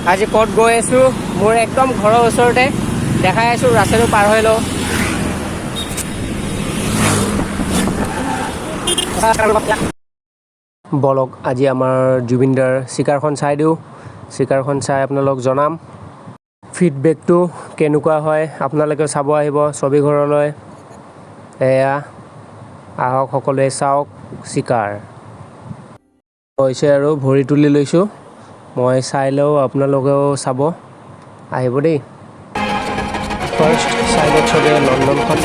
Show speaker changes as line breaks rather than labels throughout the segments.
আজি ক'ত গৈ আছোঁ মোৰ একদম ঘৰৰ ওচৰতে দেখাই আছোঁ ৰাস্তাটো পাৰ হৈ লওঁ বলক আজি আমাৰ জুবিনদাৰ চিকাৰখন চাই দিওঁ চিকাৰখন চাই আপোনালোক জনাম ফিডবেকটো কেনেকুৱা হয় আপোনালোকে চাব আহিব ছবি ঘৰলৈ এয়া আহক সকলোৱে চাওক চিকাৰ হৈছে আৰু ভৰি তুলি লৈছোঁ মই চাই লওঁ আপোনালোকেও চাব আহিব দেই ফাৰ্ষ্ট চাইডত চবে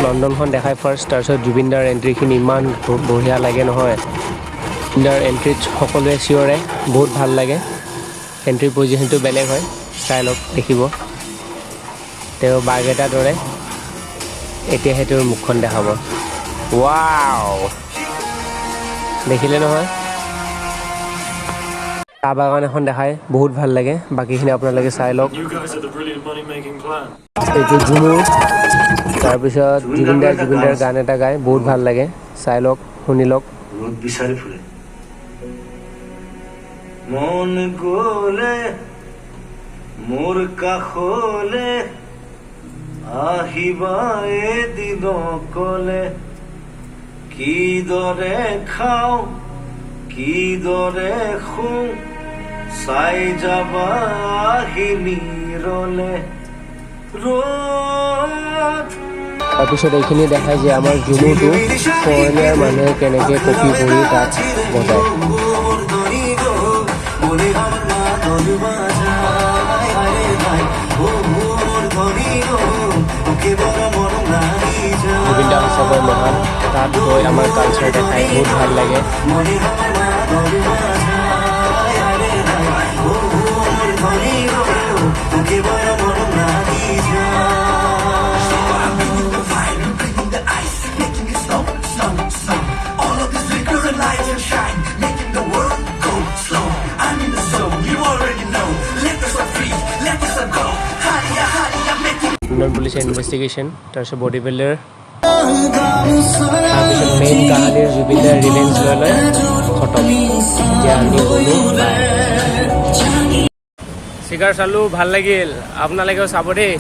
লণ্ডনখন দেখাই ফাৰ্ষ্ট তাৰপিছত জুবিনদাৰ এণ্ট্ৰিখিনি ইমান বঢ়িয়া লাগে নহয় জুবিনদাৰ এণ্ট্ৰিত সকলোৱে চিঞৰে বহুত ভাল লাগে এণ্ট্ৰি পজিশ্যনটো বেলেগ হয় চাই লওক দেখিব তেওঁ বাঘ এটা দৰে এতিয়াহে তেওঁৰ মুখখন দেখাব ৱাও দেখিলে নহয় চাহ বাগান এখন দেখায় বহুত ভাল লাগে বাকীখিনি আপোনালোকে চাই লওক এইটো ঝুমু তাৰপিছত জুবিনদাৰ গান এটা গায় বহুত ভাল লাগে চাই লওক শুনি লওক
রোদ বিচারে ফুলে মন গলে মোর কাখলে আহিবা এদিন কলে কি দরে খাও কি দরে খু চাই যাবা আহিনি রলে রোদ
তাৰপিছত এইখিনি দেখায় যে আমাৰ ঝুমুটো ফৰেনাৰ মানুহে কেনেকৈ কপি কৰি তাত বজায় জুবিনদা সঁচাকৈ মহান তাত গৈ আমাৰ কালচাৰ দেখাই বহুত ভাল লাগে লণ্ডন পুলিচৰ ইনভেষ্টিগেশ্যন তাৰপিছত বডি বিল্ডাৰ তাৰপিছত মেইন কাহানীৰ জুবিনদাৰ ৰিভেঞ্জ লৈ লৈ খতম এতিয়া আমি গ'লোঁ চিকাৰ চালোঁ ভাল লাগিল আপোনালোকেও চাব দেই